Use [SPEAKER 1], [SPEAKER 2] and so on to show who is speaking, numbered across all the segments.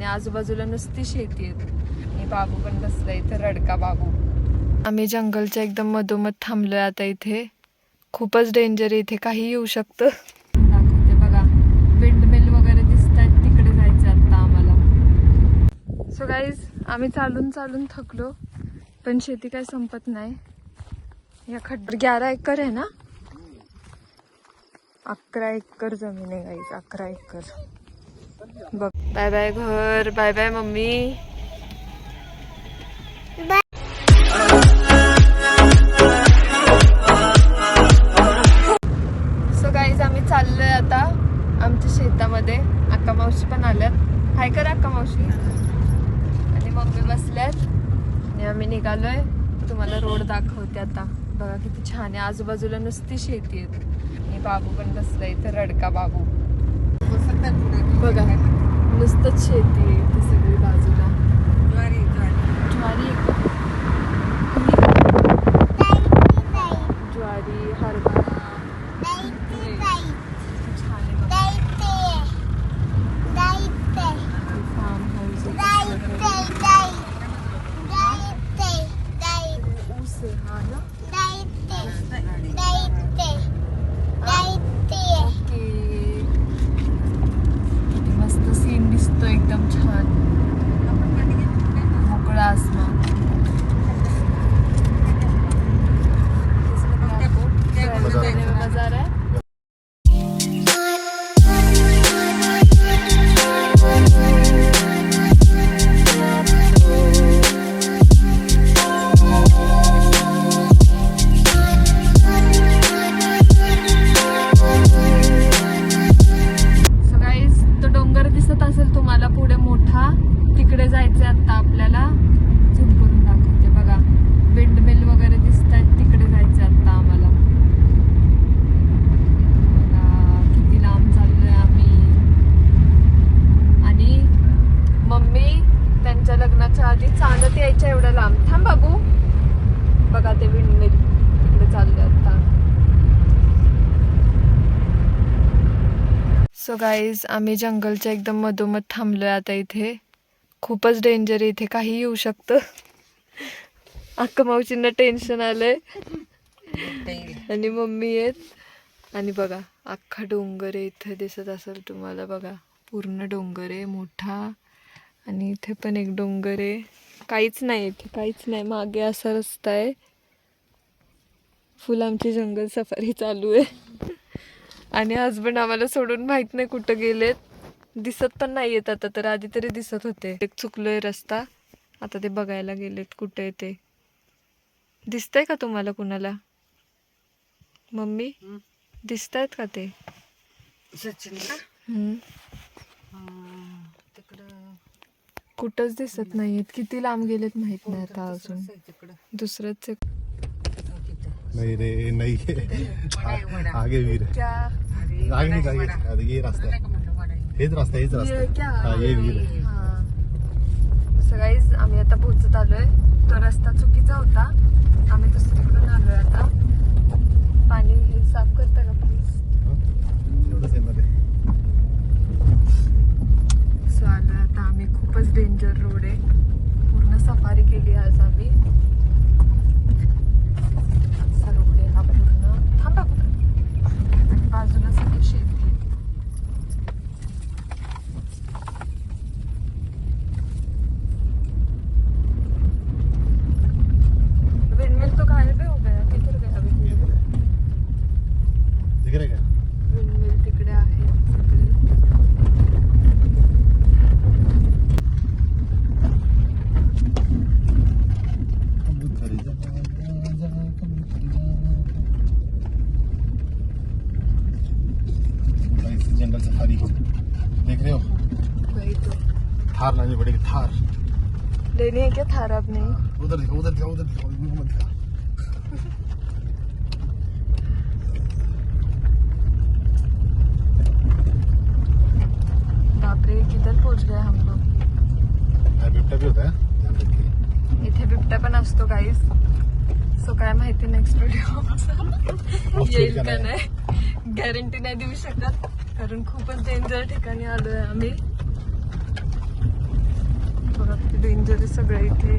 [SPEAKER 1] आजूबाजूला नुसती शेती आहे आणि बाबू पण बसलाय इथे, रडका बाबू. आम्ही जंगलच्या एकदम मधोमध थांबलोय आता. इथे खूपच डेंजर आहे, इथे काही येऊ शकतं. दाखवते बघा, विंडमिल वगैरे दिसत आहेत, तिकडे जायचं आता आम्हाला. सो गाईज, आम्ही चालून चालून थकलो, पण शेती काही संपत नाही. या 11 एकर आहे ना, 11 एकर जमीन आहे गाईज, 11 एकर. बघ, बाय बाय घर, bye bye mummy. So guys, आम्ही चाललोय आता आमच्या शेतामध्ये. अक्का मावशी पण आल्यात. हाय कर अक्का मावशी. आणि मम्मी बसल्यात आणि आम्ही निघालोय. तुम्हाला रोड दाखवते आता. बघा किती छान आहे, आजूबाजूला नुसती शेती आहे आणि बाबू पण बसलाय इथे, रडका बाबू. बघा नुसतंच शेती आहे इथे सगळी बाजूला. ज्वारी ज्वारी, हरभरा. फार्म हाऊस ऊस आहे हा ना. मस्त सीन दिसतो, एकदम छान मोकळा आसमान. नजारा आहे. तुम्हाला पुढे मोठा, तिकडे जायचंय आता आपल्याला. झूम करून दाखवते बघा, विंडमिल वगैरे दिसत आहेत, तिकडे जायचंय आता आम्हाला. बघा किती लांब चाललोय आम्ही. आणि मम्मी त्यांच्या लग्नाच्या आधी चालत यायच्या एवढं लांब. थांब बाबू. बघा ते विंडमिल, तिकडे चाललोय आता. सो गाईज, आम्ही जंगलच्या एकदम मधोमध थांबलोय आता. इथे खूपच डेंजर आहे, इथे काही येऊ शकतं. अक्का मावशींना टेन्शन आलंय आणि मम्मी आहेत. आणि बघा अख्खा डोंगर आहे इथे, दिसत असेल तुम्हाला. बघा पूर्ण डोंगर आहे मोठा. आणि इथे पण एक डोंगर आहे. काहीच नाही इथे, काहीच नाही. मागे असा रस्ता आहे. फुल आमची जंगल सफारी चालू आहे. आणि हसबंड आम्हाला सोडून माहित नाही कुठं गेलेत. दिसत पण नाही येत आता, तर आधी तरी दिसत होते. एक चुकलोय रस्ता, आता ते बघायला गेलेत कुठे ते. दिसतंय का तुम्हाला कुणाला? मम्मी दिसतायत का ते? कुठंच दिसत नाहीत. किती लांब गेलेत माहित नाही आता अजून. दुसरंच
[SPEAKER 2] नहीं रे नहीं आगे वीर आगे नहीं आगे ये रास्ता हेच रास्ता हाँ ये वीर.
[SPEAKER 1] सगळीच आम्ही आता पोहोचत आलोय. तो रस्ता चुकीचा होता, आम्ही दुसरीकडून आलोय आता. पाणी हे साफ करता का प्लीज? सो आलोय आता आम्ही. खूपच डेंजर रोड आहे, पूर्ण सफारी केली आज आम्ही. बाजूला सगळी शेती आहे. विंडमिल तो गायब हो गया, किधर गया विंडमिल?
[SPEAKER 2] दिख रहा है क्या?
[SPEAKER 1] विंडमिल तिकडे आहे.
[SPEAKER 2] जंगल सफारी देख रहे हो?
[SPEAKER 1] वही तो
[SPEAKER 2] थार लानी पड़ेगी. थार
[SPEAKER 1] लेनी है क्या थार आपने?
[SPEAKER 2] उधर दिखा उधर दिखा उधर दिखा मत दिखा.
[SPEAKER 1] बाप रे, किधर पहुंच गए हम लोग.
[SPEAKER 2] बिबटा भी होता है, ध्यान रखिए.
[SPEAKER 1] इथे बिबट्या पण असतो गाईस. सो काय माहिती नेक्स्ट व्हिडिओ येईल का नाही, गॅरंटी नाही देऊ शकत, कारण खूपच डेंजर ठिकाणी आलोय आम्ही. डेंजर आहे सगळं इथे,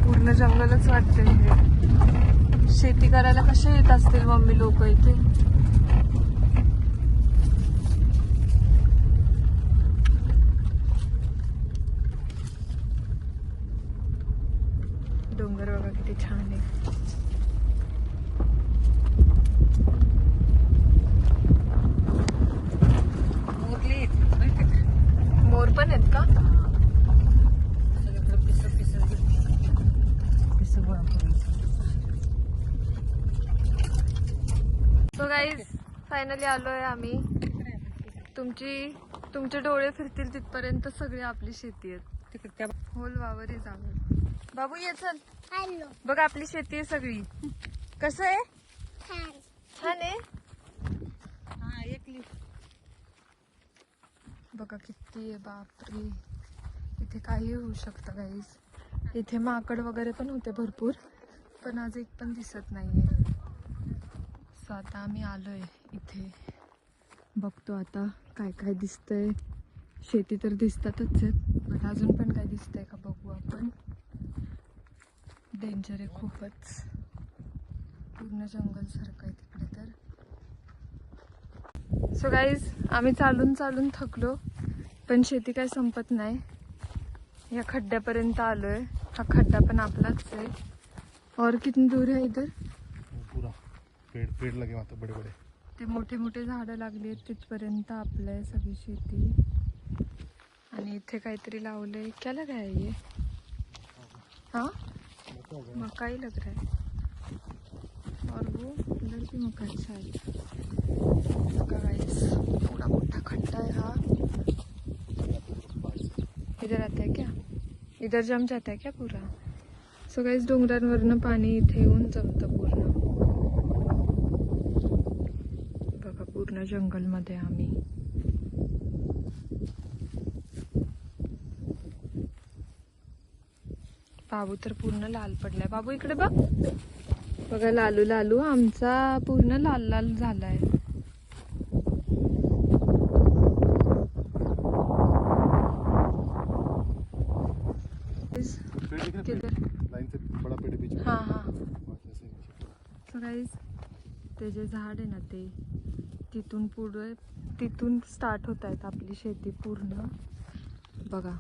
[SPEAKER 1] पूर्ण जंगलच वाटतंय हे. शेती करायला कसे येत असतील मम्मी लोक इथे. डोंगर बघा किती छान आहे. मोर पण आहेत का? सो गाईज फायनली आलोय आम्ही. तुमचे डोळे फिरतील तिथपर्यंत सगळी आपली शेती आहेत. होल वावर आहे जावं. बाबू ये चल. बघ आपली शेती आहे सगळी. कसं आहे? छान आहे. बघा किती आहे, बापरे. इथे काही होऊ शकतं गाईज. इथे माकड वगैरे पण होते भरपूर, पण आज एक पण दिसत नाहीये. सो आता आम्ही आलोय इथे, बघतो आता काय काय दिसतंय. शेती तर दिसतातच आहेत, पण अजून पण काय दिसतंय का बघू आपण. डेंजर आहे खूपच, पूर्ण जंगल सारखं आहे तिकडे तर. सो गाईज आम्ही चालून चालून थकलो, पण शेती काय संपत नाही. या खड्ड्यापर्यंत आलोय. हा खड्डा पण आपलाच आहे. और कितनी दूर है इधर?
[SPEAKER 2] पूरा पेड़ लगे वहाँ तो बड़े बड़े.
[SPEAKER 1] ते मोठे मोठे झाडं लागली आहेत तिथपर्यंत आपलं आहे सगळी शेती. आणि इथे काहीतरी लावलंय. क्या लगा है ये? हाँ मका ही लग रहा है. और वो उधर भी मका है शायद. गाइस पूरा मोटा खड्डा है. हाँ इधर आता है क्या? इधर जम जाता है क्या पूरा? सो गाइस डोंगरांवरनं पाणी इथे येऊन जमतं पूर्ण. बघा पूर्ण जंगलमध्ये आम्ही. बाबू तर पूर्ण लाल पडलाय. बाबू इकडे बघ. बघा लालू लालू आमचा पूर्ण लाल लाल झालाय.
[SPEAKER 2] लाइन से बड़ा पेड़ बीच में.
[SPEAKER 1] हाँ हाँ. सो गाइस ते जे झाड आहे ना ते तिथून पुढे, तिथून स्टार्ट होत आहेत आपली शेती पूर्ण. बघा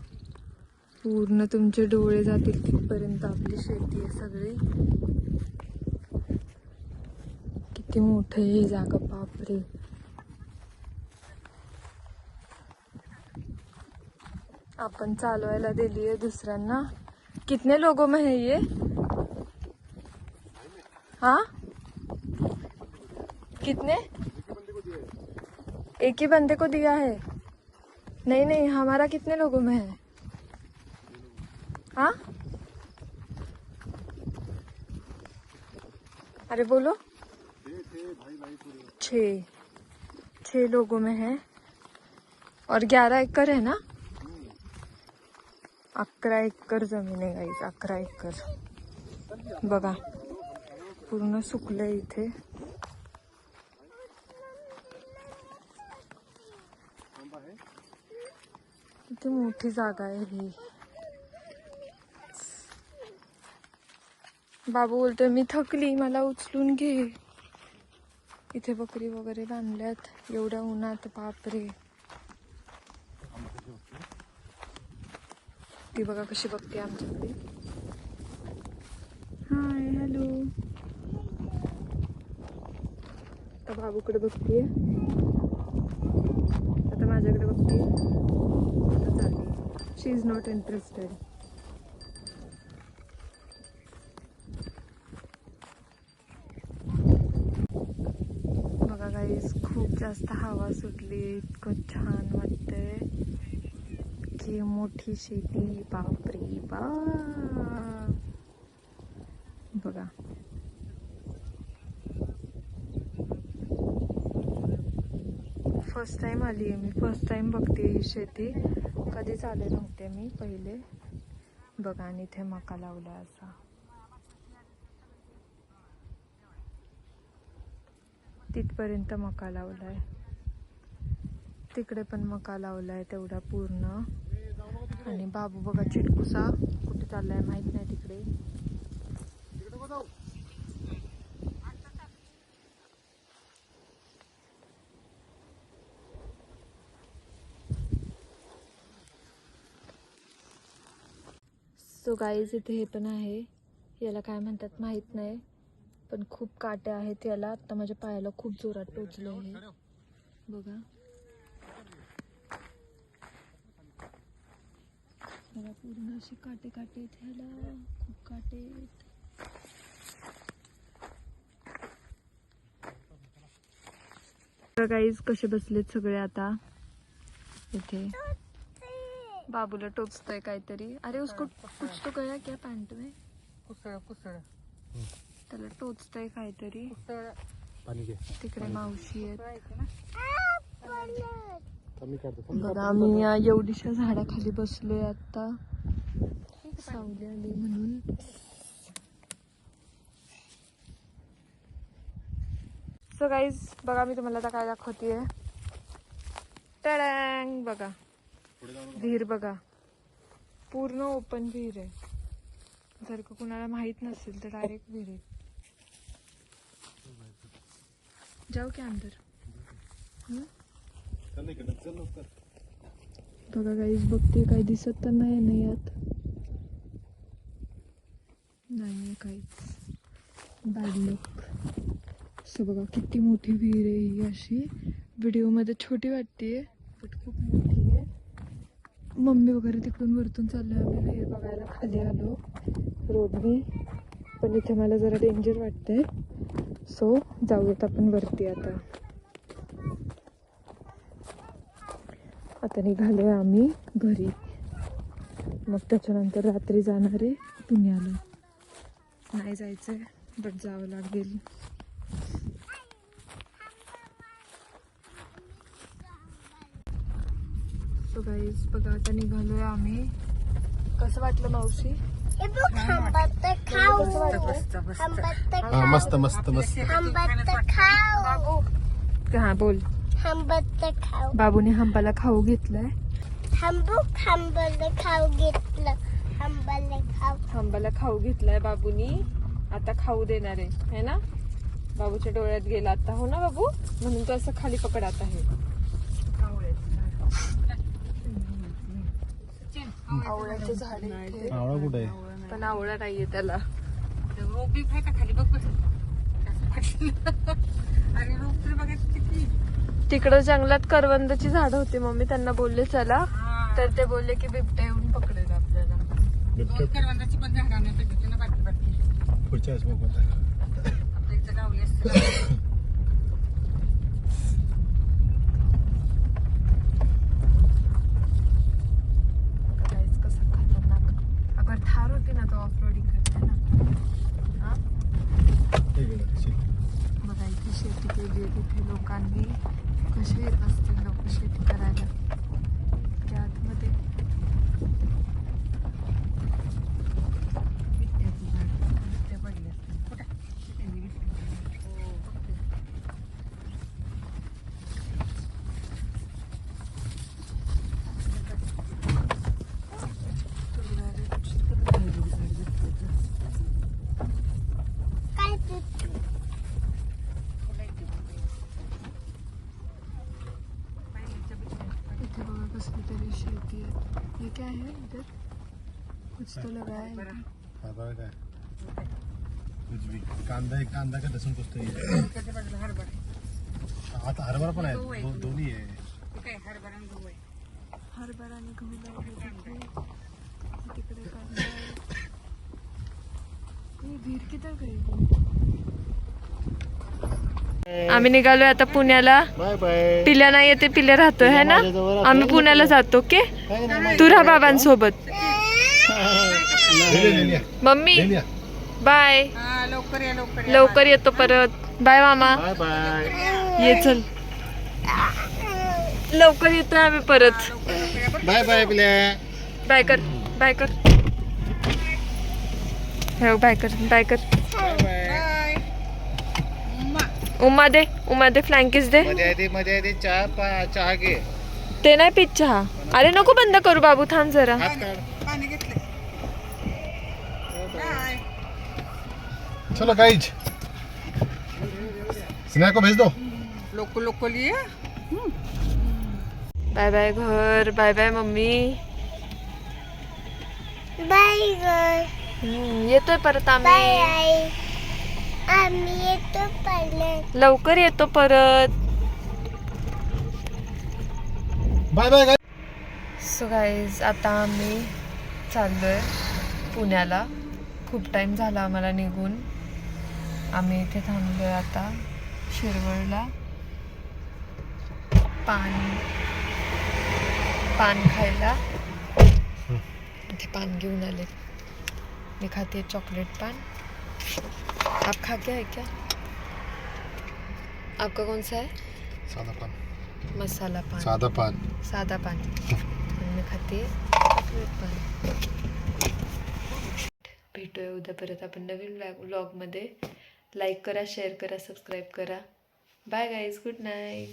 [SPEAKER 1] पूर्ण तुमचे डोळे जातील तिथपर्यंत आपली शेती आहे सगळी. किती मोठं आहे ही जागा, बापरे. आपण चालवायला दिली आहे दुसऱ्यांना. कितने लोगों में है ये? हाँ कितने? एक ही बंदे को दिया है. नहीं नहीं हमारा कितने लोगों में है? हाँ अरे बोलो. 6 लोगों में है. और 11 एकड़ है ना? 11 एकर जमीन आहे गाईज. 11 एकर. बघा पूर्ण सुकलंय इथे. किती मोठी जागा आहे ही. बाबू बोलतोय मी थकली, मला उचलून घे. इथे बकरी वगैरे बांधल्यात एवढ्या उन्हात, बापरे. ती बघा कशी बघते आमच्याकडे. Hi hello. आता बाबूकडे बघतीये, आता माझ्याकडे बघतीये. आता चालली. शी इज नॉट इंटरेस्टेड. बघा गाईस खूप जास्त हवा सुटली, इतकं छान वाटतंय. की मोठी शेती, बापरे बाप. बघा फर्स्ट टाइम आली आहे मी. फर्स्ट टाइम बघते ही शेती. कधीच आले नव्हते मी पहिले. बघा आणि इथे मका लावला असा. तिथपर्यंत मका लावलाय. तिकडे पण मका लावलाय तेवढा पूर्ण. आणि बाबू बघा चिटकुसा कुठे चाललाय माहित नाही तिकडे. सो गाईज इथे हे पण आहे, याला काय म्हणतात माहित नाही, पण खूप काटे आहेत याला. आता माझ्या पायाला खूप जोरात टोचले आहे बघा. मला पूर्ण असे काटे काटे आहेत ह्याला, खूप काटे आहेत. गाईज कसे बसलेत सगळे आता इथे. बाबूला टोचतोय काहीतरी. अरे उसको कुछ तो गया क्या पैंट में. कुसळ त्याला टोचतोय काहीतरी. तिकडे मावशी आहेत बघा. आम्ही या एवढीशा झाडाखाली बसलोय आता, सावली आली म्हणून. सो गाईज बघा मी तुम्हाला आता काय दाखवतेय. टँग बघा, विहीर बघा, पूर्ण ओपन विहीर आहे. जर का कुणाला माहित नसेल तर डायरेक्ट विहीर आहे. जाऊ की अंदर. बघा गाईज बघते काय दिसत तर नाही ना यात. नाही काहीच, बॅड लक. सो बघा किती मोठी विहीर आहे ही. अशी व्हिडिओ मध्ये छोटी वाटते बट खूप मोठी आहे. मम्मी वगैरे तिकडून वरतून चाललोय आम्ही विहीर बघायला. खाली आलो रोडने, पण इथे मला जरा डेंजर वाटतंय. सो जाऊयात आपण वरती आता. आता निघालोय आम्ही घरी, मग त्याच्यानंतर रात्री जाणार आहे पुण्याला. नाही जायचंय बट जावं लागेल. सो गाईज बघा आता निघालोय आम्ही. कसं वाटलं मावशी?
[SPEAKER 2] मस्त मस्त मस्त.
[SPEAKER 1] हा बोल. बाबूने हंबाला खाऊ घेतलाय. हंबाला खाऊ घेतलाय बाबूनी. आता खाऊ देणार आहे ना. बाबूच्या डोळ्यात गेला आता. हो ना बाबू, म्हणून तो असं खाली पकडत आहे. आवळ्याचं झाड आहे.
[SPEAKER 2] आवळा कुठे आहे?
[SPEAKER 1] पण आवळा नाहीये त्याला. तिकडं जंगलात करवंदाची झाड होती मम्मी, त्यांना बोलले चला, तर ते बोलले की बिबट्या येऊन पकडेल आपल्याला.
[SPEAKER 3] करवंदाची पण झाड आणण्यात ना बाकी बाकी
[SPEAKER 2] पुढच्या वेळेस बघू आता.
[SPEAKER 3] आपल्या इथं लावली असते.
[SPEAKER 1] कसं खतरनाक. अगर थार होती ना तो ऑफ रोडिंग करते ना. बघा इथे शेती केली आहे. तिथे लोकांनी कसे येत असतील लोक शेती करायला त्या आतमध्ये. कसली तरी शेती है. ये क्या है इधर? कुछ तो लगा है.
[SPEAKER 2] हरभरा काय? कुछ भी. कांदा एक कांदा का लसूण कुछ तो ही है. आता हरभरा पण आहे. दोन्ही आहे.
[SPEAKER 1] हरभरा आणि गहू लावले तिकडे. कांदा आहे. ये भीड़ किधर गई? आम्ही निघालोय आता पुण्याला.
[SPEAKER 2] Bye bye.
[SPEAKER 1] पिल्या नाही येते, पिल्या राहतोय है ना. आम्ही पुण्याला जातो. ओके, तू राहा बाबांसोबत. Mummy bye.
[SPEAKER 3] लवकर या लवकर.
[SPEAKER 1] लवकर येतो परत. बाय मामा.
[SPEAKER 2] Bye bye.
[SPEAKER 1] ये चल, लवकर येतोय आम्ही परत.
[SPEAKER 2] बाय बाय पिल्या.
[SPEAKER 1] बाय कर, बाय कर. हो बाय कर, बाय कर. उमा दे फ्लँकीस दे.
[SPEAKER 2] मध्ये चहा घे.
[SPEAKER 1] ते नाही पित चहा. अरे नको बंद करू बाबू, थांब जरा.
[SPEAKER 3] पाणी घेतलं. बाय.
[SPEAKER 2] चलो गाइज, स्नेहा को भेज दो.
[SPEAKER 3] लोको लोको लिए.
[SPEAKER 1] बाय बाय घर, बाय बाय मम्मी.
[SPEAKER 4] बाय घर.
[SPEAKER 1] येतोय परत आम्ही.
[SPEAKER 4] आम्ही येतो परत.
[SPEAKER 1] लवकर येतो परत.
[SPEAKER 2] Bye bye guys.
[SPEAKER 1] So guys, आता आम्ही चाललोय पुण्याला. खूप टाइम झाला आम्हाला निघून. आम्ही इथे थांबलोय आता शिरवळला. पान खायला. इथे पान घेऊन आले. मी खाते चॉकलेट पान. आप खा क्या है क्या? आपका कौन सा है?
[SPEAKER 2] साधा पान.
[SPEAKER 1] मसाला पान.
[SPEAKER 2] साधा पान.
[SPEAKER 1] साधा पान. आणि मी खाते चॉकलेट पान. भेटूया उद्या परत आपण नवीन व्लॉगमध्ये. लाईक करा, शेअर करा, सबस्क्राईब करा. Bye guys, good night.